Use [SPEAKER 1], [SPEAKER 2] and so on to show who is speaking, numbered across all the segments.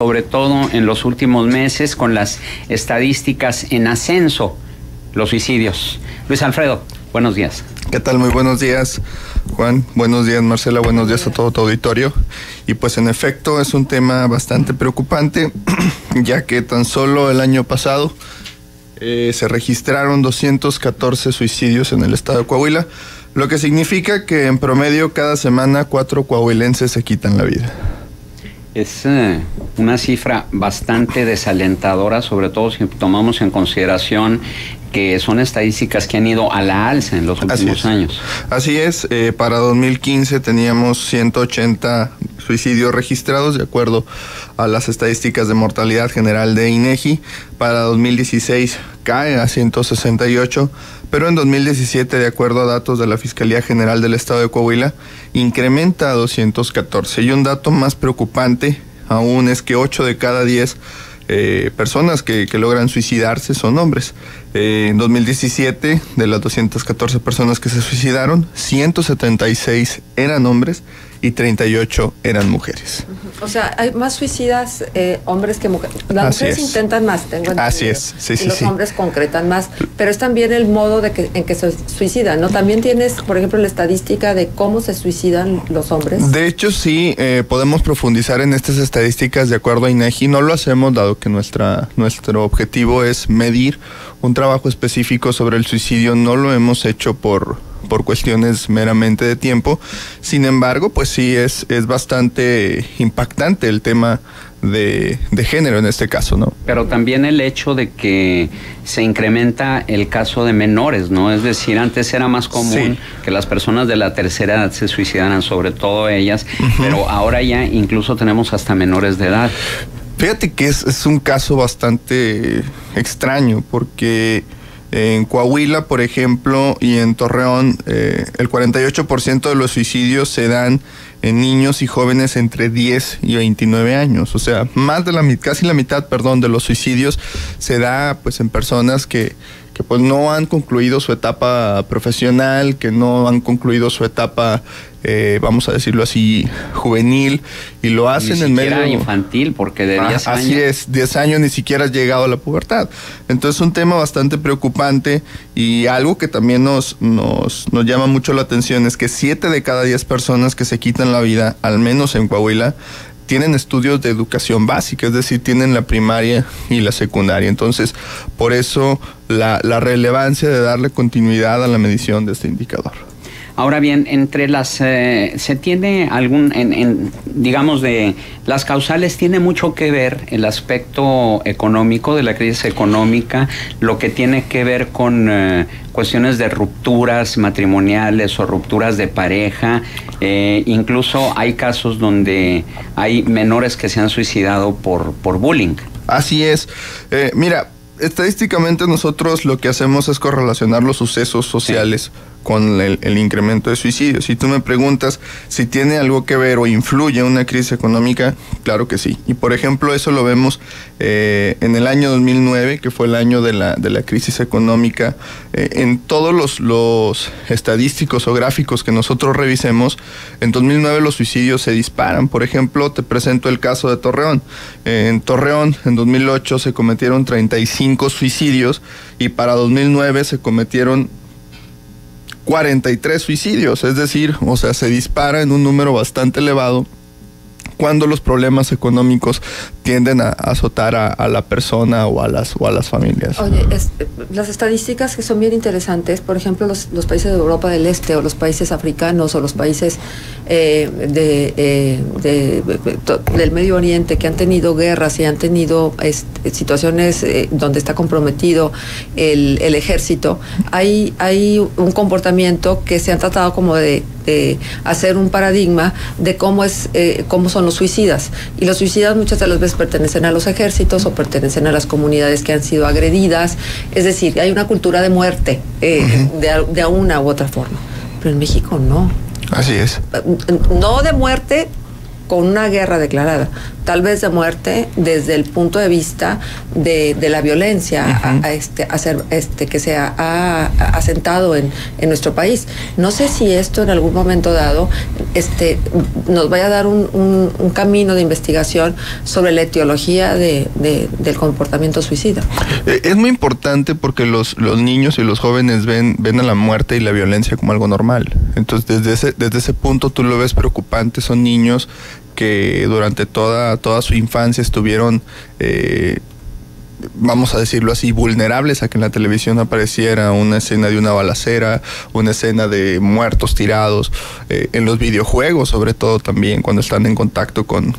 [SPEAKER 1] sobre todo en los últimos meses, con las estadísticas en ascenso, los suicidios. Luis Alfredo, buenos días.
[SPEAKER 2] ¿Qué tal? Muy buenos días, Juan. Buenos días, Marcela. Buenos días a todo tu auditorio. Y pues en efecto es un tema bastante preocupante, ya que tan solo el año pasado se registraron 214 suicidios en el estado de Coahuila, lo que significa que en promedio cada semana 4 coahuilenses se quitan la vida.
[SPEAKER 1] Es una cifra bastante desalentadora, sobre todo si tomamos en consideración que son estadísticas que han ido a la alza en los últimos años.
[SPEAKER 2] Así es, para 2015 teníamos 180 suicidios registrados, de acuerdo a las estadísticas de mortalidad general de INEGI. Para 2016 cae a 168, pero en 2017, de acuerdo a datos de la Fiscalía General del Estado de Coahuila, incrementa a 214. Y un dato más preocupante aún es que 8 de cada 10 personas que logran suicidarse son hombres. En 2017, de las 214 personas que se suicidaron, 176 eran hombres y 38 eran mujeres.
[SPEAKER 3] O sea, hay más suicidas hombres que mujeres. Las mujeres intentan más, tengo entendido.
[SPEAKER 2] Así es, sí,
[SPEAKER 3] y los hombres concretan más, pero es también el modo en que se suicidan, ¿no? También tienes, por ejemplo, la estadística de cómo se suicidan los hombres.
[SPEAKER 2] De hecho, sí, podemos profundizar en estas estadísticas de acuerdo a INEGI. No lo hacemos dado que nuestro objetivo es medir un trabajo específico sobre el suicidio. No lo hemos hecho por cuestiones meramente de tiempo. Sin embargo, pues sí es bastante impactante el tema de género en este caso, ¿no?
[SPEAKER 1] Pero también el hecho de que se incrementa el caso de menores, ¿no? Es decir, antes era más común que las personas de la tercera edad se suicidaran, sobre todo ellas, pero ahora ya incluso tenemos hasta menores de edad.
[SPEAKER 2] Fíjate que es un caso bastante extraño, porque en Coahuila, por ejemplo, y en Torreón, el 48% de los suicidios se dan en niños y jóvenes entre 10 y 29 años. O sea, casi la mitad, de los suicidios se da pues en personas que pues no han concluido su etapa profesional, que no han concluido su etapa, vamos a decirlo así, juvenil, y lo hacen en medio
[SPEAKER 1] infantil, porque de 10 años.
[SPEAKER 2] Así es, 10 años ni siquiera has llegado a la pubertad. Entonces un tema bastante preocupante, y algo que también nos llama mucho la atención es que 7 de cada 10 personas que se quitan la vida, al menos en Coahuila, tienen estudios de educación básica, es decir, tienen la primaria y la secundaria. Entonces, por eso la relevancia de darle continuidad a la medición de este indicador.
[SPEAKER 1] Ahora bien, entre las, se tiene digamos, de las causales, tiene mucho que ver el aspecto económico de la crisis económica, lo que tiene que ver con cuestiones de rupturas matrimoniales o rupturas de pareja. Incluso hay casos donde hay menores que se han suicidado por bullying.
[SPEAKER 2] Así es. Mira, estadísticamente nosotros lo que hacemos es correlacionar los sucesos sociales con el incremento de suicidios. Si tú me preguntas si tiene algo que ver o influye una crisis económica, claro que sí. Y por ejemplo, eso lo vemos en el año 2009, que fue el año de la crisis económica. En todos los estadísticos o gráficos que nosotros revisemos, en 2009 los suicidios se disparan. Por ejemplo, te presento el caso de Torreón. En Torreón, en 2008 se cometieron 35 suicidios y para 2009 se cometieron 43 suicidios, es decir, o sea, se dispara en un número bastante elevado cuando los problemas económicos tienden a azotar a la persona o a las familias.
[SPEAKER 3] Oye, las estadísticas que son bien interesantes, por ejemplo, los países de Europa del Este o los países africanos o los países del Medio Oriente que han tenido guerras y han tenido situaciones donde está comprometido el ejército, hay un comportamiento que se han tratado como de hacer un paradigma de cómo son los suicidas. Y los suicidas muchas de las veces pertenecen a los ejércitos o pertenecen a las comunidades que han sido agredidas. Es decir, hay una cultura de muerte de una u otra forma. Pero en México no.
[SPEAKER 2] Así es.
[SPEAKER 3] No de muerte con una guerra declarada, tal vez de muerte desde el punto de vista de la violencia que se ha asentado en nuestro país. No sé si esto en algún momento dado nos vaya a dar un camino de investigación sobre la etiología del comportamiento suicida.
[SPEAKER 2] Es muy importante porque los niños y los jóvenes ven a la muerte y la violencia como algo normal. Entonces, desde ese punto tú lo ves preocupante. Son niños que durante toda su infancia estuvieron, vamos a decirlo así, vulnerables a que en la televisión apareciera una escena de una balacera, una escena de muertos tirados, en los videojuegos sobre todo también, cuando están en contacto con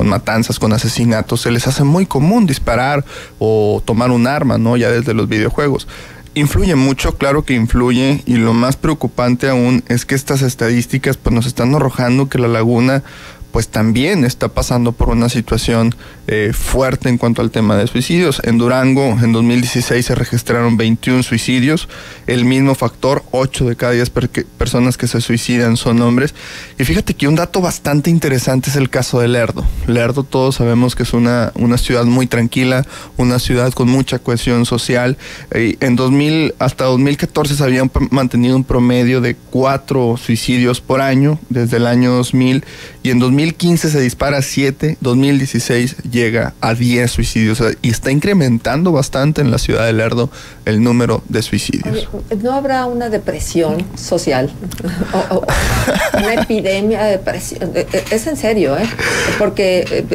[SPEAKER 2] matanzas, con asesinatos, se les hace muy común disparar o tomar un arma, ¿no? Ya desde los videojuegos. Influye mucho, claro que influye, y lo más preocupante aún es que estas estadísticas pues nos están arrojando que la Laguna pues también está pasando por una situación fuerte en cuanto al tema de suicidios. En Durango, en 2016 se registraron 21 suicidios, el mismo factor, 8 de cada 10 personas que se suicidan son hombres. Y fíjate que un dato bastante interesante es el caso de Lerdo. Lerdo, todos sabemos que es una ciudad muy tranquila, una ciudad con mucha cohesión social. Hasta 2014 se habían mantenido un promedio de 4 suicidios por año, desde el año 2000, y en 2015 se dispara a 7, 2016 llega a 10 suicidios, y está incrementando bastante en la ciudad de Lerdo el número de suicidios.
[SPEAKER 3] ¿No habrá una depresión social? o una epidemia de depresión. Es en serio, porque,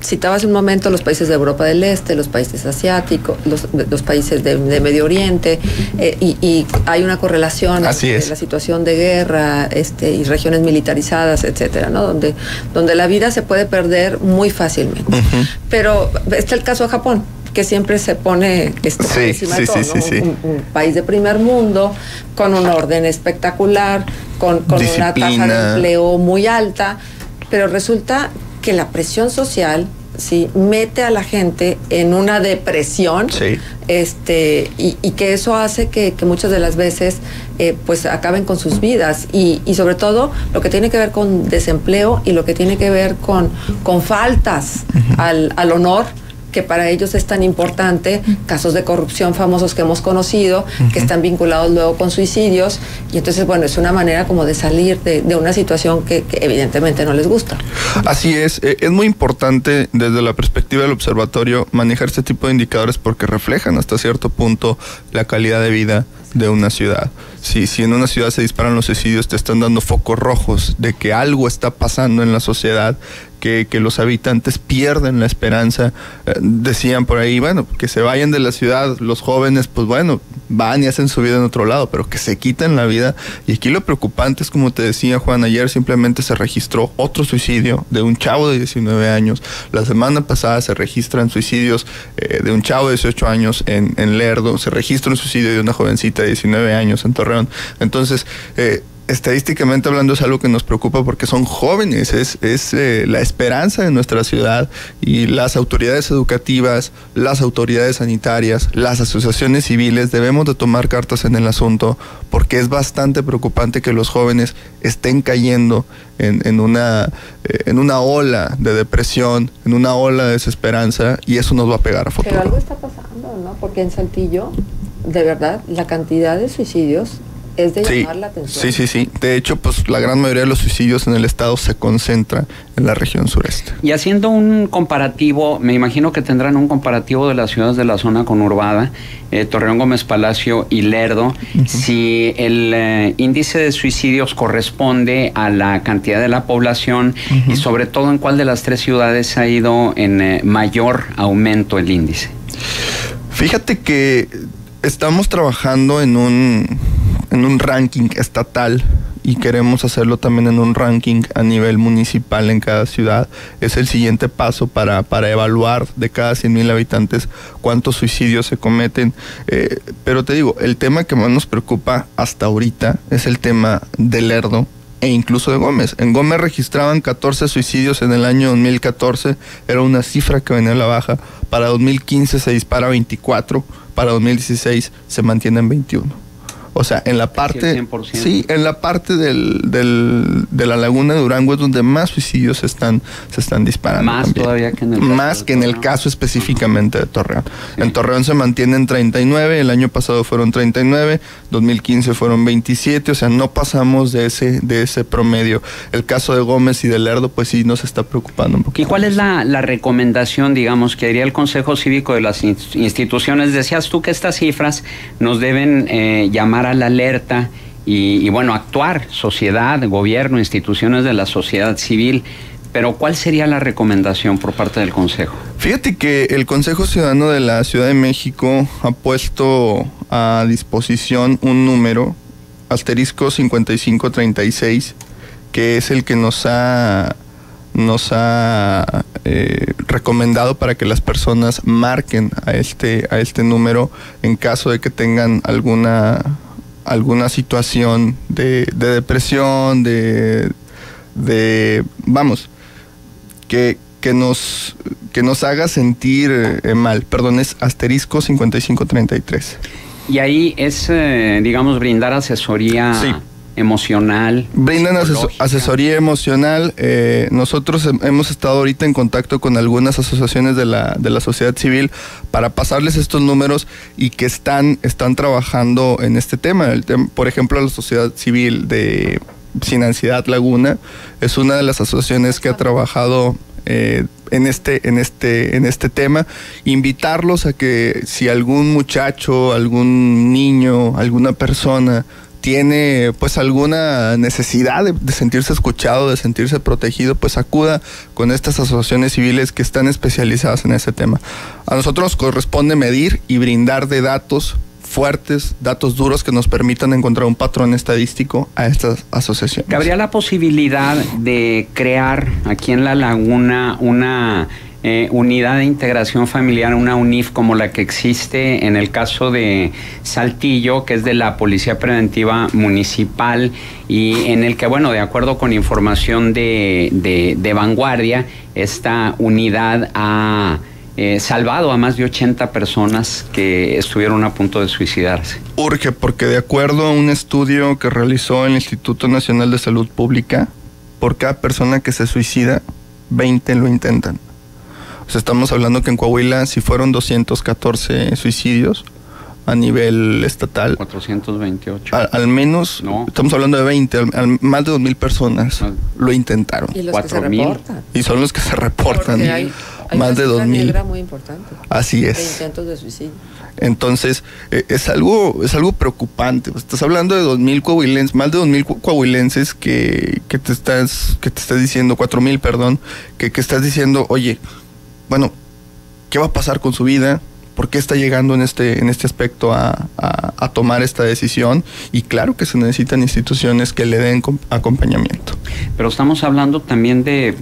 [SPEAKER 3] citabas un momento los países de Europa del Este, los países asiáticos, los países de Medio Oriente, y hay una correlación entre la situación de guerra y regiones militarizadas, etcétera, ¿no? Donde la vida se puede perder muy fácilmente. Pero está el caso de Japón, que siempre se pone encima de todo, ¿no? Un país de primer mundo, con un orden espectacular, con una tasa de empleo muy alta, pero resulta que la presión social mete a la gente en una depresión, y que eso hace que muchas de las veces pues acaben con sus vidas, y sobre todo lo que tiene que ver con desempleo y lo que tiene que ver con faltas al honor, que para ellos es tan importante, casos de corrupción famosos que hemos conocido, que están vinculados luego con suicidios, y entonces, bueno, es una manera como de salir de una situación que evidentemente no les gusta.
[SPEAKER 2] Así es muy importante desde la perspectiva del observatorio manejar este tipo de indicadores porque reflejan hasta cierto punto la calidad de vida de una ciudad. Si en una ciudad se disparan los suicidios, te están dando focos rojos de que algo está pasando en la sociedad, que los habitantes pierden la esperanza. Decían por ahí, bueno, que se vayan de la ciudad los jóvenes, pues bueno, van y hacen su vida en otro lado, pero que se quiten la vida. Y aquí lo preocupante es, como te decía Juan, ayer simplemente se registró otro suicidio de un chavo de 19 años. La semana pasada se registran suicidios de un chavo de 18 años en Lerdo, se registra un suicidio de una jovencita de 19 años en Torreón. Entonces, estadísticamente hablando es algo que nos preocupa porque son jóvenes, es la esperanza de nuestra ciudad, y las autoridades educativas, las autoridades sanitarias, las asociaciones civiles debemos de tomar cartas en el asunto, porque es bastante preocupante que los jóvenes estén cayendo en una ola de depresión, en una ola de desesperanza, y eso nos va a pegar a futuro.
[SPEAKER 3] Pero algo está pasando, ¿no? Porque en Saltillo, de verdad, la cantidad de suicidios es de llamar la atención.
[SPEAKER 2] Sí. De hecho, pues la gran mayoría de los suicidios en el estado se concentra en la región sureste.
[SPEAKER 1] Y haciendo un comparativo, me imagino que tendrán un comparativo de las ciudades de la zona conurbada, Torreón, Gómez Palacio y Lerdo, si el índice de suicidios corresponde a la cantidad de la población, y sobre todo en cuál de las 3 ciudades ha ido en mayor aumento el índice.
[SPEAKER 2] Fíjate que estamos trabajando en un ranking estatal, y queremos hacerlo también en un ranking a nivel municipal en cada ciudad. Es el siguiente paso para evaluar de cada 100,000 habitantes cuántos suicidios se cometen. Pero te digo, el tema que más nos preocupa hasta ahorita es el tema de Lerdo e incluso de Gómez. En Gómez registraban 14 suicidios en el año 2014, era una cifra que venía a la baja. Para 2015 se dispara a 24, para 2016 se mantiene en 21. O sea, en la parte,
[SPEAKER 1] 100%.
[SPEAKER 2] sí, en la parte de la laguna de Durango es donde más suicidios se están disparando.
[SPEAKER 1] Más
[SPEAKER 2] también.
[SPEAKER 1] todavía que en el
[SPEAKER 2] Más que en el caso específicamente de Torreón. Sí. En Torreón se mantienen 39, el año pasado fueron 39, 2015 fueron 27, o sea, no pasamos de ese promedio. El caso de Gómez y de Lerdo, pues sí nos está preocupando un poquito.
[SPEAKER 1] ¿Y cuál es la recomendación, digamos, que haría el Consejo Cívico de las instituciones? Decías tú que estas cifras nos deben llamar a la alerta y bueno, actuar, sociedad, gobierno, instituciones de la sociedad civil. Pero ¿cuál sería la recomendación por parte del Consejo?
[SPEAKER 2] Fíjate que el Consejo Ciudadano de la Ciudad de México ha puesto a disposición un número, asterisco 5536, que es el que nos ha recomendado para que las personas marquen a este número en caso de que tengan alguna situación de depresión, vamos, que nos haga sentir mal. Perdón, es asterisco 5533.
[SPEAKER 1] Y ahí es, digamos, brindar asesoría. Sí. Emocional.
[SPEAKER 2] Brindan asesoría emocional. Nosotros hemos estado ahorita en contacto con algunas asociaciones de la sociedad civil para pasarles estos números y que están trabajando en este tema. Por ejemplo, la sociedad civil de Sin Ansiedad Laguna es una de las asociaciones que ha trabajado en este tema. Invitarlos a que si algún muchacho, algún niño, alguna persona tiene pues alguna necesidad de sentirse escuchado, de sentirse protegido, pues acuda con estas asociaciones civiles que están especializadas en ese tema. A nosotros nos corresponde medir y brindar de datos fuertes, datos duros que nos permitan encontrar un patrón estadístico a estas asociaciones.
[SPEAKER 1] ¿Habría la posibilidad de crear aquí en La Laguna una unidad de integración familiar, una UNIF como la que existe en el caso de Saltillo, que es de la Policía Preventiva Municipal, y en el que, bueno, de acuerdo con información de Vanguardia, esta unidad ha salvado a más de 80 personas que estuvieron a punto de suicidarse?
[SPEAKER 2] Urge, porque de acuerdo a un estudio que realizó el Instituto Nacional de Salud Pública, por cada persona que se suicida, 20 lo intentan. O sea, estamos hablando que en Coahuila, si fueron 214 suicidios a nivel estatal,
[SPEAKER 1] 428.
[SPEAKER 2] Al menos, no. Estamos hablando de 20, más de 2,000 personas lo intentaron.
[SPEAKER 3] Y los 4,000.
[SPEAKER 2] Y son los que se reportan.
[SPEAKER 3] Hay
[SPEAKER 2] más de 2,000.
[SPEAKER 3] Muy importante.
[SPEAKER 2] Así es.
[SPEAKER 3] De intentos de suicidio.
[SPEAKER 2] Entonces, es algo preocupante. Estás hablando de 2,000 coahuilenses, más de 2,000 coahuilenses que te estás diciendo, 4,000, perdón, que estás diciendo, oye, bueno, ¿qué va a pasar con su vida? ¿Por qué está llegando en este aspecto a tomar esta decisión? Y claro que se necesitan instituciones que le den acompañamiento.
[SPEAKER 1] Pero estamos hablando también de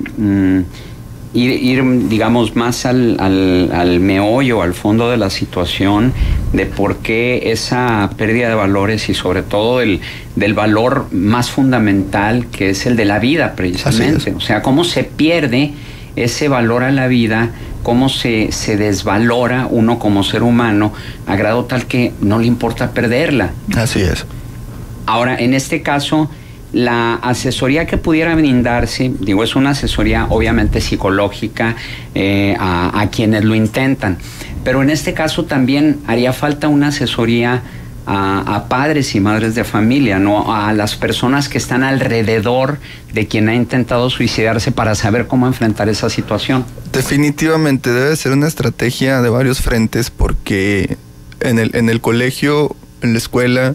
[SPEAKER 1] ir, digamos, más al meollo, al fondo de la situación, de por qué esa pérdida de valores y sobre todo del valor más fundamental, que es el de la vida, precisamente. O sea, cómo se pierde ese valor a la vida, cómo se desvalora uno como ser humano a grado tal que no le importa perderla.
[SPEAKER 2] Así es.
[SPEAKER 1] Ahora, en este caso, la asesoría que pudiera brindarse, digo, es una asesoría obviamente psicológica a quienes lo intentan, pero en este caso también haría falta una asesoría a padres y madres de familia, ¿no? A las personas que están alrededor de quien ha intentado suicidarse para saber cómo enfrentar esa situación.
[SPEAKER 2] Definitivamente debe ser una estrategia de varios frentes, porque en el colegio, en la escuela,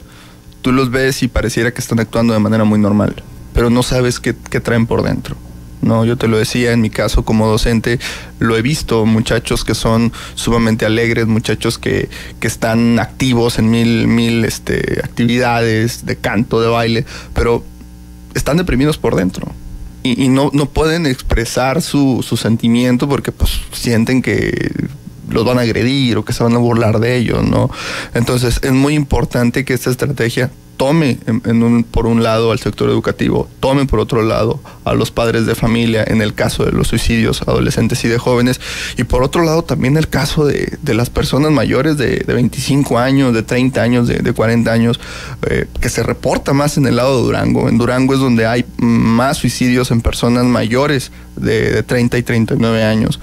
[SPEAKER 2] tú los ves y pareciera que están actuando de manera muy normal, pero no sabes qué traen por dentro. No, yo te lo decía, en mi caso como docente lo he visto, muchachos que son sumamente alegres, muchachos que están activos en mil actividades de canto, de baile, pero están deprimidos por dentro y no pueden expresar su sentimiento porque pues sienten que los van a agredir o que se van a burlar de ellos, ¿no? Entonces es muy importante que esta estrategia tome por un lado al sector educativo, tome por otro lado a los padres de familia en el caso de los suicidios adolescentes y de jóvenes, y por otro lado también el caso de las personas mayores de 25 años, de 30 años, de 40 años, que se reporta más en el lado de Durango. En Durango es donde hay más suicidios en personas mayores de 30 y 39 años.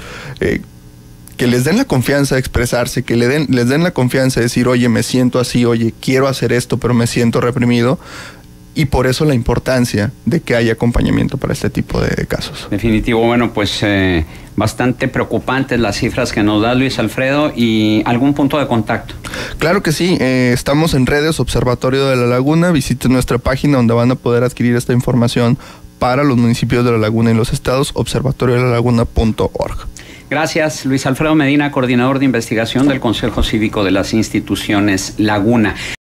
[SPEAKER 2] Que les den la confianza de expresarse, que les den la confianza de decir, oye, me siento así, oye, quiero hacer esto, pero me siento reprimido. Y por eso la importancia de que haya acompañamiento para este tipo de casos.
[SPEAKER 1] Definitivo. Bueno, pues bastante preocupantes las cifras que nos da Luis Alfredo. ¿Y algún punto de contacto?
[SPEAKER 2] Claro que sí, estamos en redes Observatorio de la Laguna. Visiten nuestra página donde van a poder adquirir esta información para los municipios de La Laguna y los estados, observatoriodelalaguna.org.
[SPEAKER 1] Gracias, Luis Alfredo Medina, coordinador de investigación del Consejo Cívico de las Instituciones Laguna.